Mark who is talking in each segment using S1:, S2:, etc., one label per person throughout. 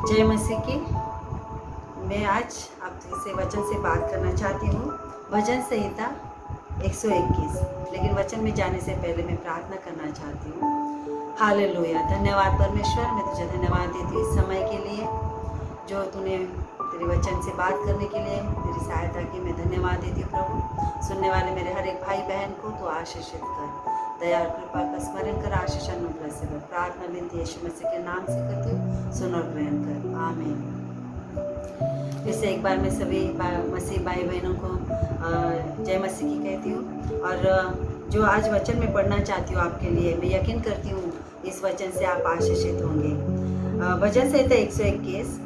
S1: जय मसीह की। मैं आज आपसे वचन से बात करना चाहती हूँ। भजन संहिता 121। लेकिन वचन में जाने से पहले मैं प्रार्थना करना चाहती हूँ। हालेलुया। धन्यवाद परमेश्वर, मैं तुझे धन्यवाद देती हूँ इस समय के लिए जो तूने तेरे वचन से बात करने के लिए मेरी सहायता की। मैं धन्यवाद देती हूँ प्रभु। सुनने वाले मेरे हर एक भाई बहन को तो आशीषित कर, दया और कृपा का स्मरण कर, आशीष अनुग्रह से कर। प्रार्थना विनती यीशु मसीह के नाम से करती हूँ, सुन और ग्रहण कर, आमीन। फिर से एक बार मैं सभी मसीह भाई बहनों को जय मसीह की कहती हूँ। और जो आज वचन में पढ़ना चाहती हूँ आपके लिए, मैं यकीन करती हूँ इस वचन से आप आशीषित होंगे। भजन संहिता 121,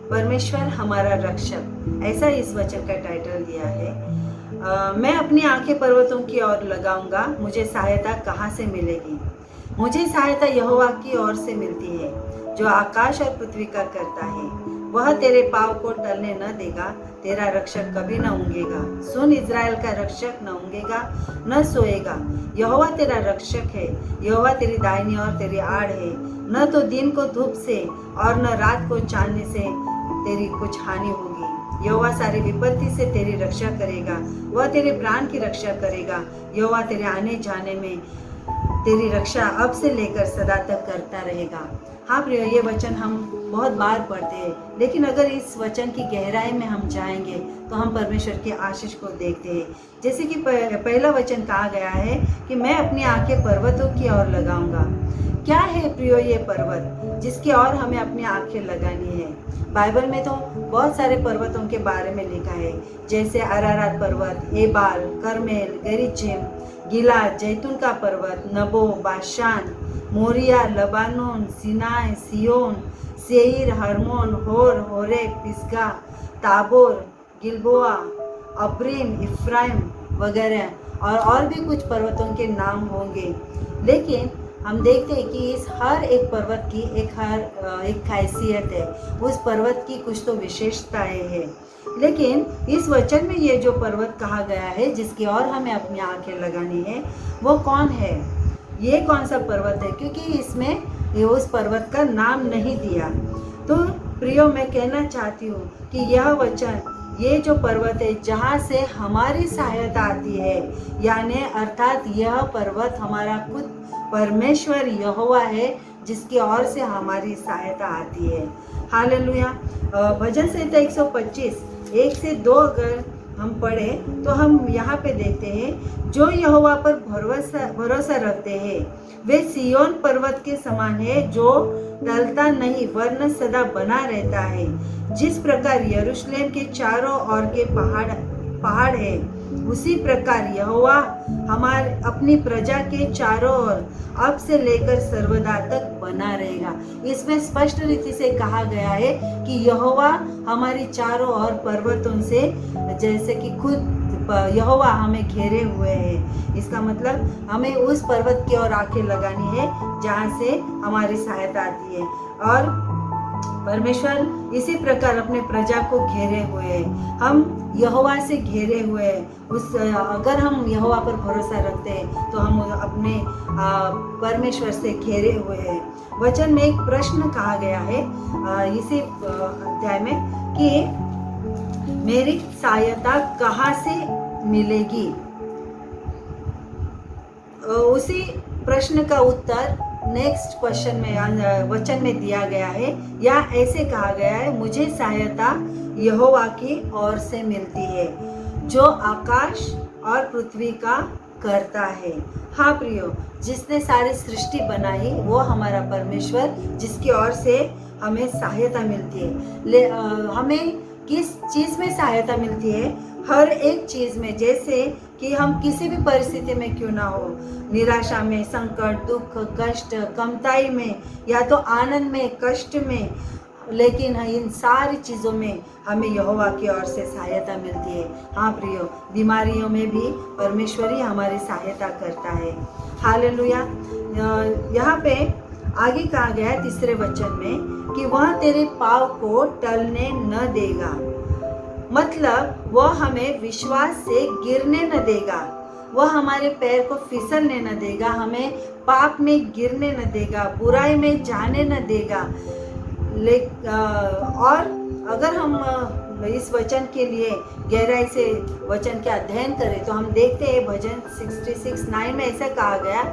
S1: परमेश्वर हमारा रक्षक, ऐसा इस वचन का टाइटल दिया है। मैं अपनी आंखें पर्वतों की ओर लगाऊंगा, मुझे सहायता कहाँ से मिलेगी? मुझे सहायता यहोवा की ओर से मिलती है, जो आकाश और पृथ्वी का करता है। वह तेरे पाँव को टलने न देगा, तेरा रक्षक कभी न ऊँघेगा। सुन, इज़राइल का रक्षक न ऊँघेगा न सोएगा। यहोवा तेरा रक्षक है, यहोवा तेरी दाहिनी और तेरी आड़ है। न तो दिन को धूप से और न रात को चांदने से तेरी कुछ हानि होगी। यहोवा सारी विपत्ति से तेरी रक्षा करेगा, वह तेरे प्राण की रक्षा करेगा। यहोवा तेरे आने जाने में तेरी रक्षा अब से लेकर सदा तक करता रहेगा। हाँ प्रिय, ये वचन हम बहुत बार पढ़ते हैं, लेकिन अगर इस वचन की गहराई में हम जाएंगे तो हम परमेश्वर की आशीष को देखते हैं। जैसे कि पहला वचन कहा गया है कि मैं अपनी आंखें पर्वतों की ओर लगाऊंगा। क्या है प्रियो ये पर्वत जिसकी ओर हमें अपनी आंखें लगानी है? बाइबल में तो बहुत सारे पर्वतों के बारे में लिखा है, जैसे अरारात पर्वत, एबाल, करमेल, गेरिजिम, गिलाद, जैतून का पर्वत, नबो, Bashan, Moriya, Lebanon, Sinai, सियोन, Seir, Hermon, होर, होरेक, पिस्गा, ताबोर, गिलबोआ, अब्रीम, इफ्राइम वगैरह और भी कुछ पर्वतों के नाम होंगे। लेकिन हम देखते हैं कि इस हर एक पर्वत की एक खासियत है, उस पर्वत की कुछ तो विशेषताएं हैं। लेकिन इस वचन में ये जो पर्वत कहा गया है जिसकी ओर हमें अपनी आंखें लगानी है, वो कौन है? ये कौन सा पर्वत है? क्योंकि इसमें उस पर्वत का नाम नहीं दिया। तो प्रियो, मैं कहना चाहती हूँ कि यह वचन, ये जो पर्वत है जहाँ से हमारी सहायता आती है, यानी अर्थात यह पर्वत हमारा खुद परमेश्वर यहोवा है, जिसकी ओर से हमारी सहायता आती है। हालेलुया। भजन संहिता 125 1 से 2 अगर हम पढ़े तो हम यहाँ पे देखते हैं, जो यहोवा पर भरोसा रखते हैं वे सियोन पर्वत के समान है, जो टलता नहीं वरन सदा बना रहता है। जिस प्रकार यरूशलेम के चारों ओर के पहाड़ है, उसी प्रकार यहोवा हमारे अपनी प्रजा के चारों ओर अब से लेकर सर्वदा तक बना रहेगा। इसमें स्पष्ट रीति से कहा गया है कि यहोवा हमारी चारों ओर पर्वतों से, जैसे कि खुद यहोवा हमें घेरे हुए है। इसका मतलब हमें उस पर्वत की ओर आंखें लगानी है जहाँ से हमारी सहायता आती है। और परमेश्वर इसी प्रकार अपने प्रजा को घेरे हुए हैं। हम यहोवा से घेरे हुए हैं। अगर हम यहोवा पर भरोसा रखते हैं तो हम अपने परमेश्वर से घेरे हुए हैं। वचन में एक प्रश्न कहा गया है इसी अध्याय में कि मेरी सहायता कहाँ से मिलेगी? उसी प्रश्न का उत्तर नेक्स्ट क्वेश्चन में वचन में दिया गया है, या ऐसे कहा गया है, मुझे सहायता यहोवा की ओर से मिलती है, जो आकाश और पृथ्वी का करता है। हाँ प्रियो, जिसने सारी सृष्टि बनाई वो हमारा परमेश्वर, जिसकी ओर से हमें सहायता मिलती है। हमें किस चीज़ में सहायता मिलती है? हर एक चीज़ में। जैसे कि हम किसी भी परिस्थिति में क्यों ना हो, निराशा में, संकट, दुख, कष्ट, कमताई में, या तो आनंद में, कष्ट में, लेकिन इन सारी चीज़ों में हमें यहोवा की ओर से सहायता मिलती है। हाँ प्रियो, बीमारियों में भी परमेश्वर ही हमारी सहायता करता है। हालेलुया। यहाँ पे आगे कहा गया है तीसरे वचन में कि वह तेरे पाँव को टलने न देगा। मतलब वह हमें विश्वास से गिरने न देगा, वह हमारे पैर को फिसलने न देगा, हमें पाप में गिरने न देगा, बुराई में जाने न देगा। और अगर हम इस वचन के लिए गहराई से वचन के अध्ययन करें तो हम देखते हैं भजन 66:9 में ऐसा कहा गया,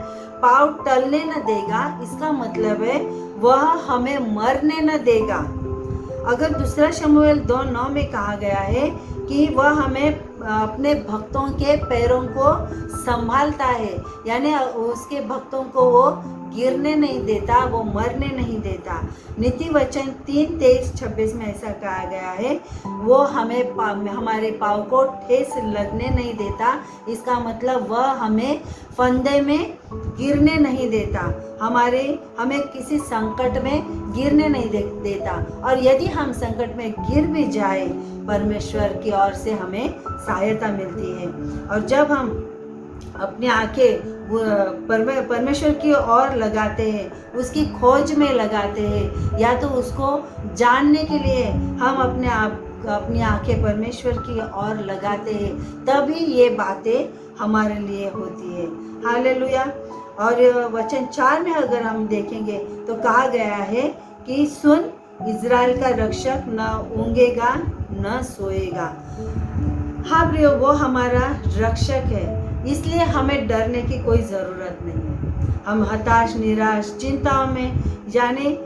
S1: पाँव टलने न देगा। इसका मतलब है वह हमें मरने न देगा। अगर दूसरा शमूएल 2:9 में कहा गया है कि वह हमें अपने भक्तों के पैरों को संभालता है, यानी उसके भक्तों को वो गिरने नहीं देता, वो मरने नहीं देता। नीति वचन 3:23-26 में ऐसा कहा गया है, वो हमारे पाँव को ठेस लगने नहीं देता। इसका मतलब वह हमें फंदे में गिरने नहीं देता, हमें किसी संकट में गिरने नहीं देता। और यदि हम संकट में गिर भी जाए, परमेश्वर की ओर से हमें सहायता मिलती है। और जब हम अपनी आंखें परमेश्वर की ओर लगाते हैं, उसकी खोज में लगाते हैं, या तो उसको जानने के लिए हम अपनी आंखें परमेश्वर की ओर लगाते हैं, तभी ये बातें हमारे लिए होती है। हालेलुया। और वचन 4 में अगर हम देखेंगे तो कहा गया है कि सुन, इज़राइल का रक्षक न ऊँघेगा न सोएगा। हाँ प्रियो, वो हमारा रक्षक है, इसलिए हमें डरने की कोई ज़रूरत नहीं है। हम हताश, निराश, चिंताओं में जाने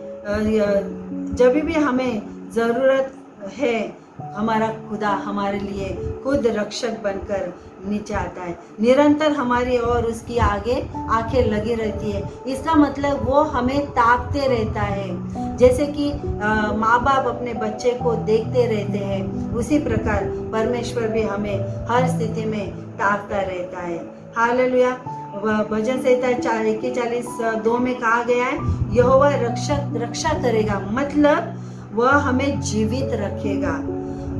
S1: जब भी हमें ज़रूरत है, हमारा खुदा हमारे लिए खुद रक्षक बनकर नीचे आता है। निरंतर हमारी और उसकी आगे आंखें लगी रहती है। इसका मतलब वो हमें ताकते रहता है। जैसे कि माँ बाप अपने बच्चे को देखते रहते हैं, उसी प्रकार परमेश्वर भी हमें हर स्थिति में ताकता रहता है। हालेलुया। भजन संहिता 41:2 में कहा गया है, यहोवा रक्षा करेगा, मतलब वह हमें जीवित रखेगा।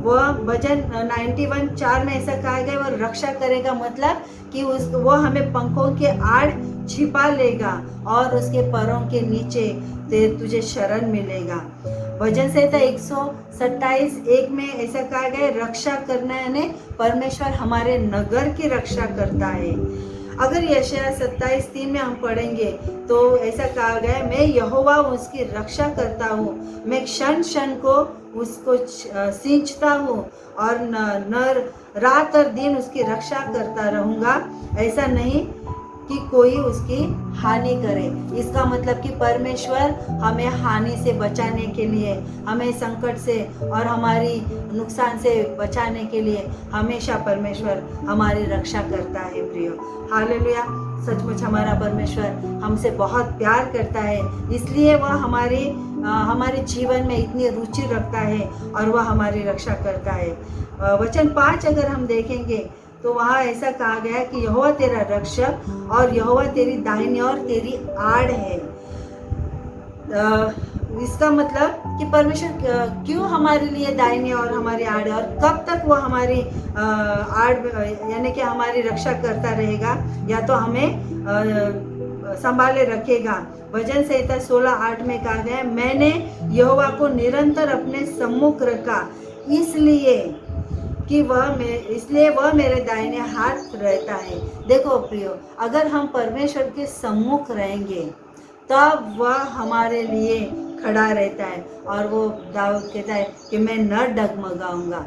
S1: वह भजन 91:4 में ऐसा कहा गया, वह रक्षा करेगा, मतलब कि वो हमें पंखों के आड़ छिपा लेगा और उसके पैरों के नीचे तुझे शरण मिलेगा। भजन संहिता 127:1 में ऐसा कहा गया, रक्षा करना यानी परमेश्वर हमारे नगर की रक्षा करता है। अगर यशायाह 27:3 में हम पढ़ेंगे तो ऐसा कहा गया, मैं यहोवा उसकी रक्षा करता हूँ, मैं क्षण क्षण को उसको सींचता हूँ और रात और दिन उसकी रक्षा करता रहूँगा, ऐसा नहीं कि कोई उसकी हानि करे। इसका मतलब कि परमेश्वर हमें हानि से बचाने के लिए, हमें संकट से और हमारी नुकसान से बचाने के लिए हमेशा परमेश्वर हमारी रक्षा करता है प्रियो। हालेलुया। सचमुच हमारा परमेश्वर हमसे बहुत प्यार करता है, इसलिए वह हमारे जीवन में इतनी रुचि रखता है और वह हमारी रक्षा करता है। वचन 5 अगर हम देखेंगे तो वहाँ ऐसा कहा गया कि यहोवा तेरा रक्षक और यहोवा तेरी दाहिनी और तेरी आड़ है। इसका मतलब कि परमेश्वर क्यों हमारे लिए दाहिनी और हमारी आड़ है, और कब तक वो हमारी आड़ यानी कि हमारी रक्षा करता रहेगा, या तो हमें संभाले रखेगा। भजन संहिता 16:8 में कहा गया, मैंने यहोवा को निरंतर अपने सम्मुख रखा, इसलिए वह मेरे दाहिने हाथ रहता है। देखो प्रियो, अगर हम परमेश्वर के सम्मुख रहेंगे तब वह हमारे लिए खड़ा रहता है, और वो दाऊद कहता है कि मैं न डगमगाऊंगा।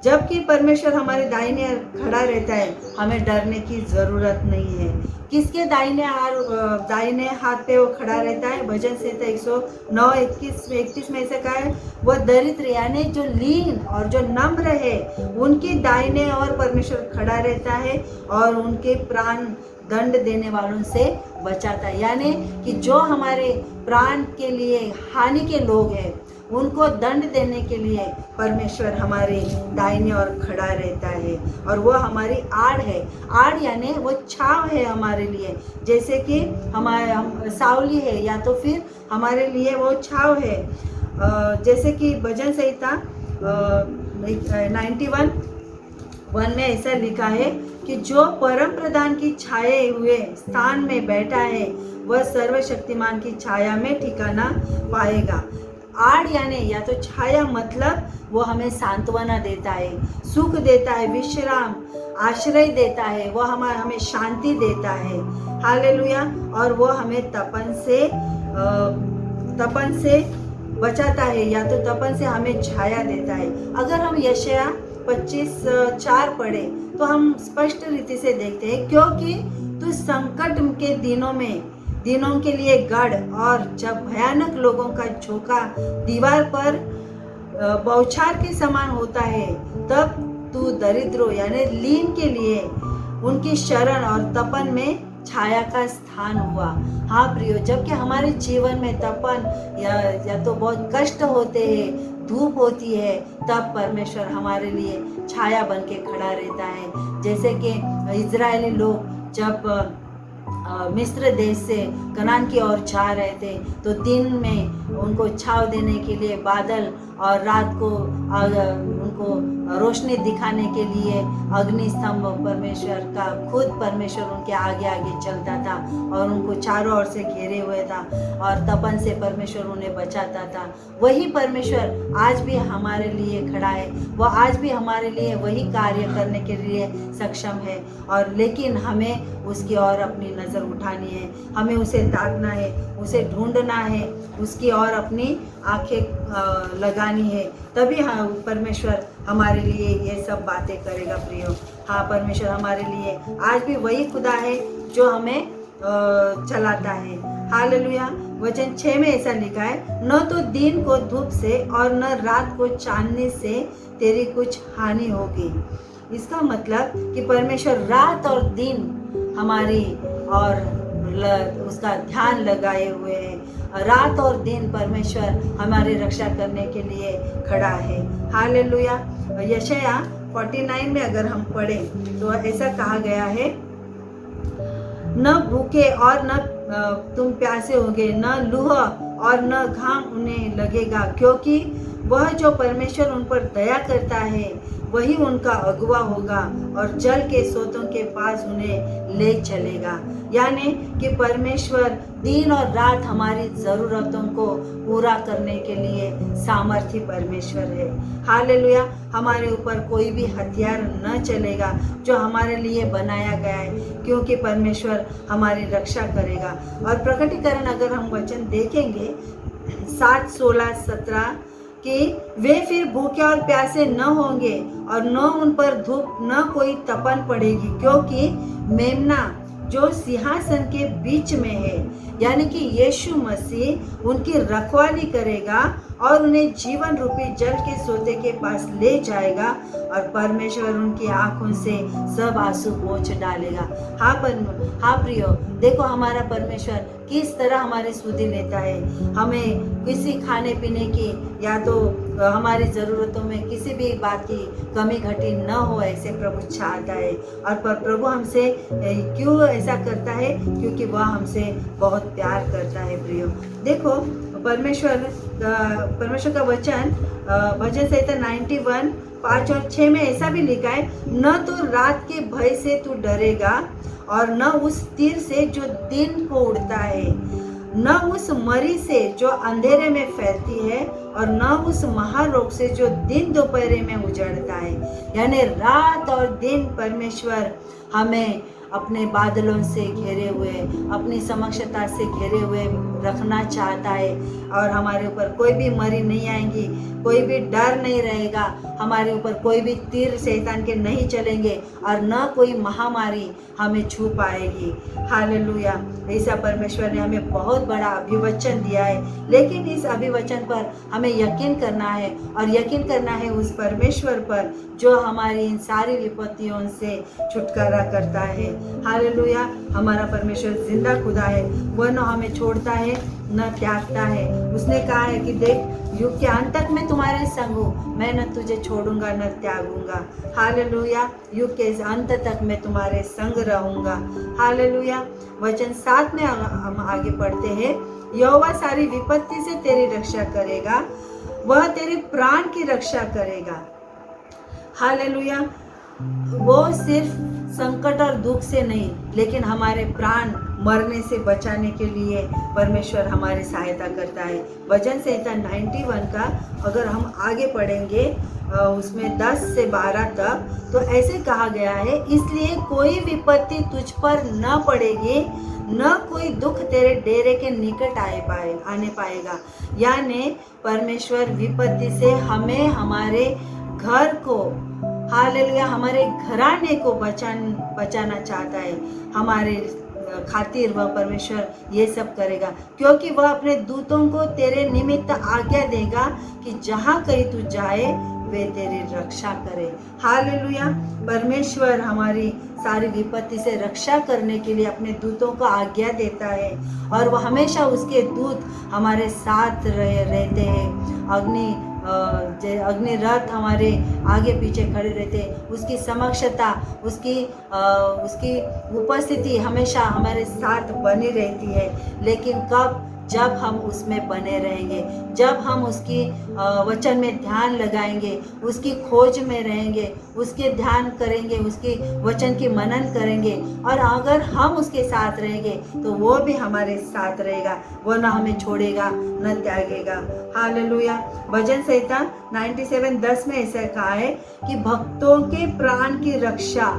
S1: जबकि परमेश्वर हमारे दाहिने खड़ा रहता है, हमें डरने की ज़रूरत नहीं है। किसके दाहिने हाथ पे वो खड़ा रहता है? भजन संहिता 109:31 में ऐसा कहा है, वह दरिद्र यानी जो लीन और जो नम्र है, उनके दाहिने और परमेश्वर खड़ा रहता है और उनके प्राण दंड देने वालों से बचाता है। यानी कि जो हमारे प्राण के लिए हानि के लोग हैं, उनको दंड देने के लिए परमेश्वर हमारे दाहिने ओर खड़ा रहता है, और वो हमारी आड़ है। आड़ यानी वो छाव है हमारे लिए, जैसे कि हम सावली है, या तो फिर हमारे लिए वो छाव है। जैसे कि भजन संहिता 91:1 में ऐसा लिखा है कि जो परम प्रधान की छाए हुए स्थान में बैठा है, वह सर्वशक्तिमान की छाया में ठिकाना पाएगा। आड़ यानी या तो छाया, मतलब वो हमें सांत्वना देता है, सुख देता है, विश्राम, आश्रय देता है, वो हमें शांति देता है। हालेलुया। और वो हमें तपन से बचाता है या तो तपन से हमें छाया देता है। अगर हम यशाया 25:4 पढ़े तो हम स्पष्ट रीति से देखते हैं, क्योंकि तू संकट के दिनों के लिए गढ़, और जब भयानक लोगों का झोंका दीवार पर बौछार के समान होता है, तब तू दरिद्रों यानी लीन के लिए उनकी शरण और तपन में छाया का स्थान हुआ। हाँ प्रियो, जबकि हमारे जीवन में तपन या तो बहुत कष्ट होते हैं, धूप होती है, तब परमेश्वर हमारे लिए छाया बन के खड़ा रहता है। जैसे कि इजरायली लोग जब मिस्र देश से कनान की ओर जा रहे थे, तो दिन में उनको छाव देने के लिए बादल और रात को उनको रोशनी दिखाने के लिए अग्नि स्तंभ, परमेश्वर का खुद परमेश्वर उनके आगे आगे चलता था और उनको चारों ओर से घेरे हुए था, और तपन से परमेश्वर उन्हें बचाता था। वही परमेश्वर आज भी हमारे लिए खड़ा है, वह आज भी हमारे लिए वही कार्य करने के लिए सक्षम है। और लेकिन हमें उसकी ओर अपनी नज़र उठानी है, हमें उसे ताकना है, उसे ढूंढना है, उसकी ओर अपनी आंखें लगानी है, तभी हाँ परमेश्वर हमारे लिए ये सब बातें करेगा प्रियो। हाँ, परमेश्वर हमारे लिए आज भी वही खुदा है जो हमें चलाता है। हालेलुया। वचन 6 में ऐसा लिखा है, न तो दिन को धूप से और न रात को चांदनी से तेरी कुछ हानि होगी। इसका मतलब कि परमेश्वर रात और दिन हमारी और उसका ध्यान लगाए हुए हैं। रात और दिन परमेश्वर हमारी रक्षा करने के लिए खड़ा है। हालेलुया। यशाया 49 में अगर हम पढ़ें तो ऐसा कहा गया है, न भूखे और न तुम प्यासे होगे, न लूह और न घाम उन्हें लगेगा, क्योंकि वह जो परमेश्वर उन पर दया करता है वही उनका अगुवा होगा और जल के स्रोतों के पास उन्हें ले चलेगा। यानी कि परमेश्वर दिन और रात हमारी ज़रूरतों को पूरा करने के लिए सामर्थी परमेश्वर है। हालेलुया। हमारे ऊपर कोई भी हथियार न चलेगा जो हमारे लिए बनाया गया है, क्योंकि परमेश्वर हमारी रक्षा करेगा। और प्रकटीकरण अगर हम वचन देखेंगे 7, 16, 17 कि वे फिर भूखे और प्यासे न होंगे और न उन पर धूप न कोई तपन पड़ेगी, क्योंकि मेमना जो सिंहासन के बीच में है यानी कि यीशु मसीह उनकी रखवाली करेगा और उन्हें जीवन रूपी जल के सोते के पास ले जाएगा और परमेश्वर उनकी आंखों से सब आंसू पोंछ डालेगा। हाँ प्रियो, देखो हमारा परमेश्वर किस तरह हमारी सुधि लेता है। हमें किसी खाने पीने की या तो हमारी ज़रूरतों में किसी भी बात की कमी घटी न हो, ऐसे प्रभु चाहता है। और प्रभु हमसे क्यों ऐसा करता है? क्योंकि वह हमसे बहुत प्यार करता है प्रियो। देखो परमेश्वर का वचन भजन संहिता 91, 5 और 6 में ऐसा भी लिखा है, न तो रात के भय से तू डरेगा और न उस तीर से जो दिन को उड़ता है, न उस मरी से जो अंधेरे में फैलती है और न उस महारोग से जो दिन दोपहर में उजड़ता है। यानी रात और दिन परमेश्वर हमें अपने बादलों से घेरे हुए, अपनी समक्षता से घेरे हुए रखना चाहता है और हमारे ऊपर कोई भी मरी नहीं आएंगी, कोई भी डर नहीं रहेगा, हमारे ऊपर कोई भी तीर शैतान के नहीं चलेंगे और न कोई महामारी हमें छू पाएगी। हालेलुया। ऐसा परमेश्वर ने हमें बहुत बड़ा अभिवचन दिया है, लेकिन इस अभिवचन पर हमें यकीन करना है और यकीन करना है उस परमेश्वर पर जो हमारी इन सारी विपत्तियों से छुटकारा करता है। हालेलुया। हमारा परमेश्वर जिंदा खुदा है, वह न हमें छोड़ता है न त्यागता है। उसने कहा है कि देख, युग के अंत तक मैं तुम्हारे संग हूँ, मैं न तुझे छोड़ूंगा न त्यागूंगा। हालेलुया। युग के अंत तक मैं तुम्हारे संग रहूंगा। हालेलुया। वचन 7 में हम आगे पढ़ते हैं, यहोवा सारी विपत्ति से तेरी रक्षा करेगा, वह तेरे प्राण की रक्षा करेगा। हालेलुया। वो सिर्फ संकट और दुख से नहीं, लेकिन हमारे प्राण मरने से बचाने के लिए परमेश्वर हमारी सहायता करता है। भजन संहिता 91 का अगर हम आगे पढ़ेंगे उसमें 10 से 12 तक, तो ऐसे कहा गया है, इसलिए कोई विपत्ति तुझ पर न पड़ेगी न कोई दुख तेरे डेरे के निकट आने पाएगा। यानी परमेश्वर विपत्ति से हमें, हमारे घर को, हालेलुया, हमारे घराने को बचाना चाहता है। हमारे खातिर वह परमेश्वर ये सब करेगा, क्योंकि वह अपने दूतों को तेरे निमित्त आज्ञा देगा कि जहाँ कहीं तू जाए वे तेरी रक्षा करे। हालेलुया। परमेश्वर हमारी सारी विपत्ति से रक्षा करने के लिए अपने दूतों को आज्ञा देता है, और वह हमेशा उसके दूत हमारे साथ रहते हैं। अग्नि रथ हमारे आगे पीछे खड़े रहते हैं। उसकी समक्षता, उसकी उपस्थिति हमेशा हमारे साथ बनी रहती है। लेकिन कब? जब हम उसमें बने रहेंगे, जब हम उसकी वचन में ध्यान लगाएंगे, उसकी खोज में रहेंगे, उसके ध्यान करेंगे, उसके वचन की मनन करेंगे, और अगर हम उसके साथ रहेंगे तो वो भी हमारे साथ रहेगा, वो न हमें छोड़ेगा न त्यागेगा। हालेलुया। भजन संहिता 97:10 में ऐसा कहा है कि भक्तों के प्राण की रक्षा,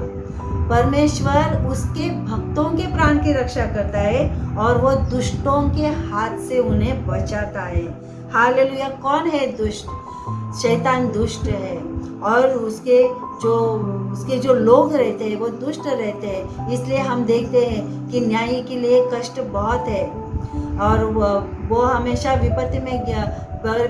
S1: परमेश्वर उसके भक्तों के प्राण की रक्षा करता है और वो दुष्टों के हाथ से उन्हें बचाता है। हालेलुया। कौन है दुष्ट? शैतान दुष्ट है, और उसके जो लोग रहते हैं वो दुष्ट रहते हैं। इसलिए हम देखते हैं कि न्यायी के लिए कष्ट बहुत है, और वो हमेशा विपत्ति में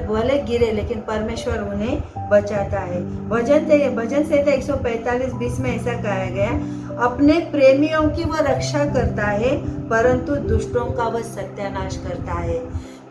S1: भले गिरे लेकिन परमेश्वर उन्हें बचाता है। भजन संहिता 145:20 में ऐसा कहा गया, अपने प्रेमियों की वह रक्षा करता है परंतु दुष्टों का वह सत्यानाश करता है।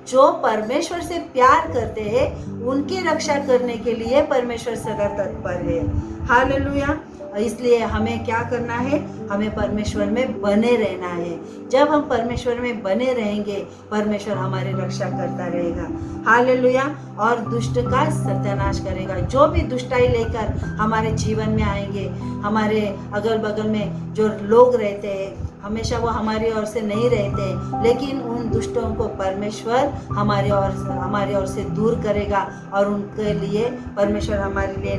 S1: जो परमेश्वर से प्यार करते हैं उनकी रक्षा करने के लिए परमेश्वर सदा तत्पर है। हालेलुया। इसलिए हमें क्या करना है? हमें परमेश्वर में बने रहना है। जब हम परमेश्वर में बने रहेंगे परमेश्वर हमारी रक्षा करता रहेगा। हालेलुया। और दुष्ट का सत्यानाश करेगा। जो भी दुष्टाई लेकर हमारे जीवन में आएंगे, हमारे अगल बगल में जो लोग रहते हैं, हमेशा वो हमारी ओर से नहीं रहते, लेकिन उन दुष्टों को परमेश्वर हमारी ओर से दूर करेगा, और उनके लिए परमेश्वर हमारे लिए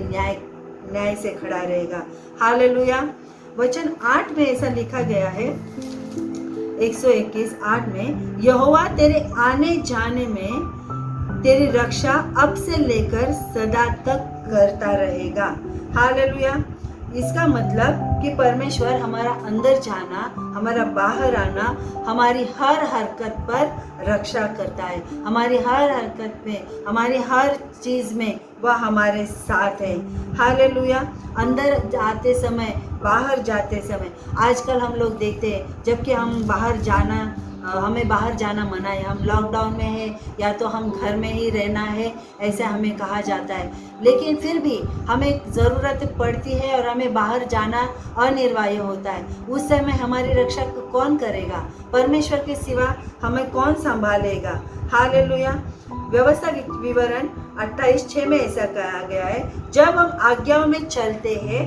S1: न्याय से खड़ा रहेगा। हालेलुया। वचन 8 में ऐसा लिखा गया है, 121:8 में, यहोवा तेरे आने जाने में तेरी रक्षा अब से लेकर सदा तक करता रहेगा। हालेलुया। इसका मतलब कि परमेश्वर हमारा अंदर जाना, हमारा बाहर आना, हमारी हर हरकत पर रक्षा करता है। हमारी हर हरकत में, हमारी हर चीज़ में वह हमारे साथ है। हालेलुया। अंदर जाते समय, बाहर जाते समय, आजकल हम लोग देखते हैं जबकि हमें बाहर जाना मना है, हम लॉकडाउन में है या तो हम घर में ही रहना है, ऐसा हमें कहा जाता है, लेकिन फिर भी हमें ज़रूरत पड़ती है और हमें बाहर जाना अनिवार्य होता है। उस समय हमारी रक्षा कौन करेगा? परमेश्वर के सिवा हमें कौन संभालेगा? हालेलुया। व्यवस्था विवरण 28:6 में ऐसा कहा गया है, जब हम आज्ञाओं में चलते हैं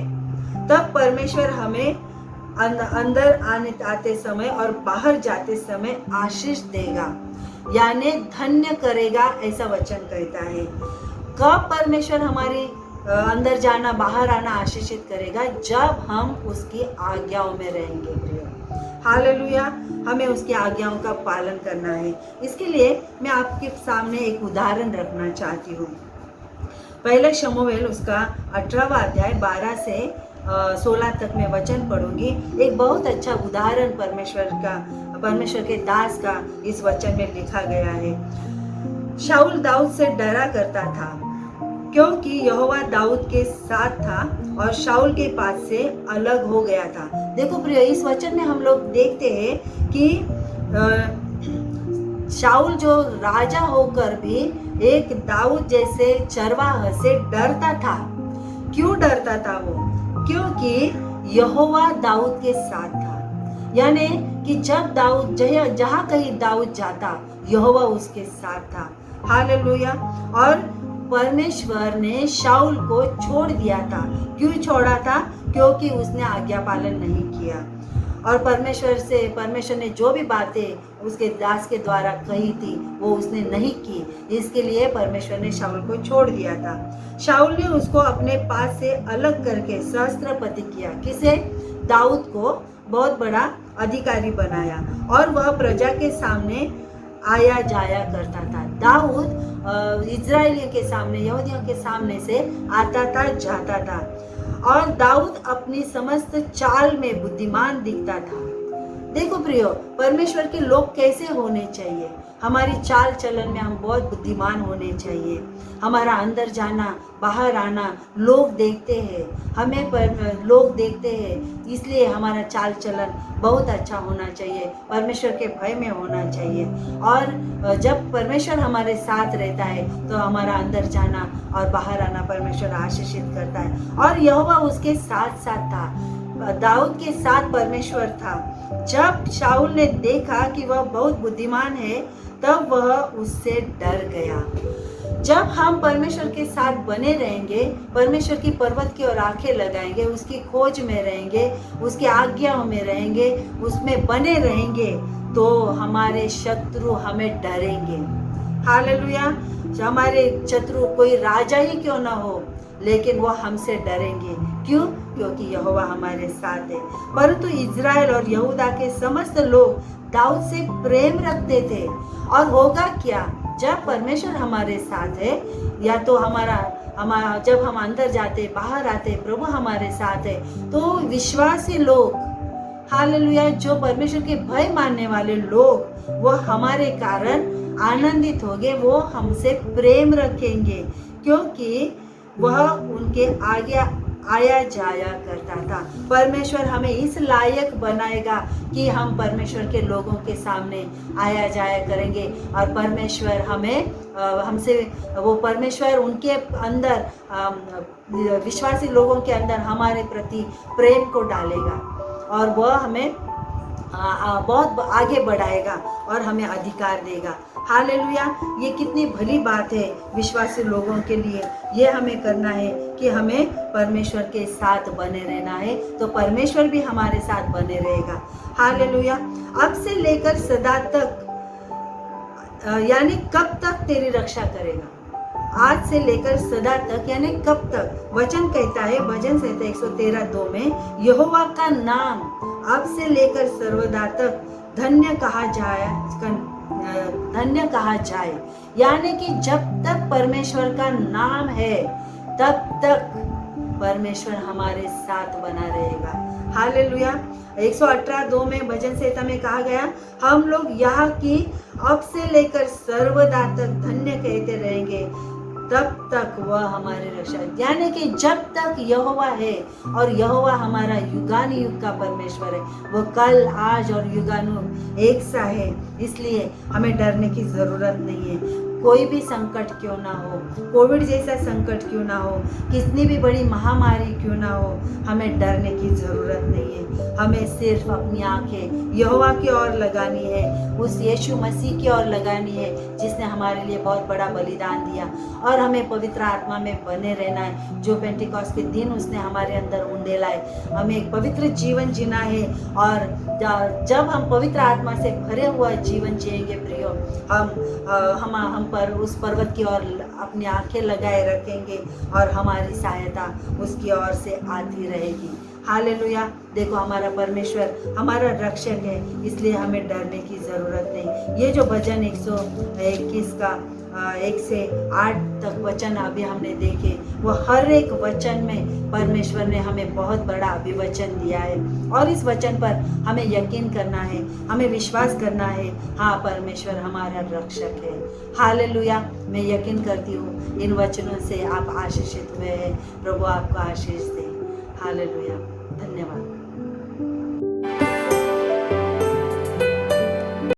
S1: तब परमेश्वर हमें अंदर आते समय और बाहर जाते समय आशीष देगा, यानी धन्य करेगा, ऐसा वचन कहता है। कब परमेश्वर हमारी अंदर जाना बाहर आना आशीषित करेगा? जब हम उसकी आज्ञाओं में रहेंगे। प्रिय, हालेलुया। हमें उसकी आज्ञाओं का पालन करना है। इसके लिए मैं आपके सामने एक उदाहरण रखना चाहती हूँ। पहले शमूएल उसका 18वां अध्याय 12 से 16 तक मैं वचन पढ़ूंगी। एक बहुत अच्छा उदाहरण परमेश्वर के दास का इस वचन में लिखा गया है। शाऊल दाऊद से डरा करता था क्योंकि यहोवा दाऊद के साथ था और शाऊल के पास से अलग हो गया था। देखो प्रिय, इस वचन में हम लोग देखते हैं कि शाऊल जो राजा होकर भी एक दाऊद जैसे चरवाहा से डरता था। क्यों डरता था वो? क्योंकि यहोवा दाऊद के साथ था। यानी कि जहाँ कहीं दाऊद जाता यहोवा उसके साथ था। हालेलुया। और परमेश्वर ने शाऊल को छोड़ दिया था। क्यों छोड़ा था? क्योंकि उसने आज्ञा पालन नहीं किया, और परमेश्वर ने जो भी बातें उसके दास के द्वारा कही थी वो उसने नहीं की। इसके लिए परमेश्वर ने शाऊल को छोड़ दिया था। शाऊल ने उसको अपने पास से अलग करके सहस्त्रपति किया। किसे? दाऊद को बहुत बड़ा अधिकारी बनाया और वह प्रजा के सामने आया जाया करता था। दाऊद इजराइलियों के सामने, यहूदियों के सामने से आता था, जाता था और दाऊद अपनी समस्त चाल में बुद्धिमान दिखता था। देखो प्रियो, परमेश्वर के लोग कैसे होने चाहिए? हमारी चाल चलन में हम बहुत बुद्धिमान होने चाहिए। हमारा अंदर जाना, बाहर आना, लोग देखते हैं हमें, पर लोग देखते हैं, इसलिए हमारा चाल चलन बहुत अच्छा होना चाहिए, परमेश्वर के भय में होना चाहिए। और जब परमेश्वर हमारे साथ रहता है तो हमारा अंदर जाना और बाहर आना परमेश्वर आशीषित करता है। और यहोवा उसके साथ साथ था, दाऊद के साथ परमेश्वर था। जब शाऊल ने देखा कि वह बहुत बुद्धिमान है, तब वह उससे डर गया। जब हम परमेश्वर के साथ बने रहेंगे, परमेश्वर की पर्वत की ओर आंखें लगाएंगे, उसकी खोज में रहेंगे, उसकी आज्ञाओं में रहेंगे, उसमें बने रहेंगे, तो हमारे शत्रु हमें डरेंगे। हालेलुया। हमारे शत्रु कोई राजा ही क्यों ना हो, लेकिन वो हमसे डरेंगे। क्यों? क्योंकि यहोवा हमारे साथ है। परंतु इज़राइल और यहूदा के समस्त लोग दाऊद से प्रेम रखते थे। और होगा क्या? जब परमेश्वर हमारे साथ है, या तो हमारा जब हम अंदर जाते, बाहर आते, प्रभु हमारे साथ है, तो विश्वासी लोग, हालेलुया, जो परमेश्वर के भय मानने वाले लोग, वो हमारे कारण आनंदित होंगे, वो हमसे प्रेम रखेंगे, क्योंकि वह उनके आगे आया जाया करता था। परमेश्वर हमें इस लायक बनाएगा कि हम परमेश्वर के लोगों के सामने आया जाया करेंगे और परमेश्वर हमसे वो परमेश्वर उनके अंदर, विश्वासी लोगों के अंदर हमारे प्रति प्रेम को डालेगा और वह हमें बहुत आगे बढ़ाएगा और हमें अधिकार देगा। हालेलुया। ये कितनी भली बात है विश्वासी लोगों के लिए। ये हमें करना है कि हमें परमेश्वर के साथ बने रहना है, तो परमेश्वर भी हमारे साथ बने रहेगा। हालेलुया। अब से लेकर सदा तक, यानी कब तक तेरी रक्षा करेगा? आज से लेकर सदा तक यानी कब तक? वचन कहता है, भजन संहिता 113:2 में, यहोवा का नाम अब से लेकर सर्वदा तक धन्य कहा जाए। यानी कि जब तक परमेश्वर का नाम है, तब तक परमेश्वर हमारे साथ बना रहेगा। हालेलुया। 118:2 में भजन संहिता में कहा गया, हम लोग यहाँ की अब से लेकर सर्वदा तक धन्य कहते रहेंगे, तब तक वह हमारी रक्षा। यानी कि जब तक यहोवा है, और यहोवा हमारा युगानुयुग का परमेश्वर है, वो कल, आज और युगानुयुग एक सा है, इसलिए हमें डरने की जरूरत नहीं है। कोई भी संकट क्यों ना हो, कोविड जैसा संकट क्यों ना हो, कितनी भी बड़ी महामारी क्यों ना हो, हमें डरने की जरूरत नहीं है। हमें सिर्फ अपनी आंखें यहोवा की ओर लगानी है, उस यीशु मसीह की ओर लगानी है, जिसने हमारे लिए बहुत बड़ा बलिदान दिया, और हमें पवित्र आत्मा में बने रहना है, जो पेंटिकॉस्ट के दिन उसने हमारे अंदर उंडेला है। हमें एक पवित्र जीवन जीना है, और जब हम पवित्र आत्मा से भरे हुआ जीवन जिएंगे प्रियो, हम पर उस पर्वत की ओर अपनी आंखें लगाए रखेंगे और हमारी सहायता उसकी ओर से आती रहेगी। हालेलुया। देखो, हमारा परमेश्वर हमारा रक्षक है, इसलिए हमें डरने की ज़रूरत नहीं। ये जो भजन 121 का 1 से 8 तक वचन अभी हमने देखे, वो हर एक वचन में परमेश्वर ने हमें बहुत बड़ा अभिवचन दिया है, और इस वचन पर हमें यकीन करना है, हमें विश्वास करना है। हाँ, परमेश्वर हमारा रक्षक है। हालेलुया। मैं यकीन करती हूँ इन वचनों से आप आशीषित हुए हैं। प्रभु आपको आशीष दे। हालेलुया। धन्यवाद।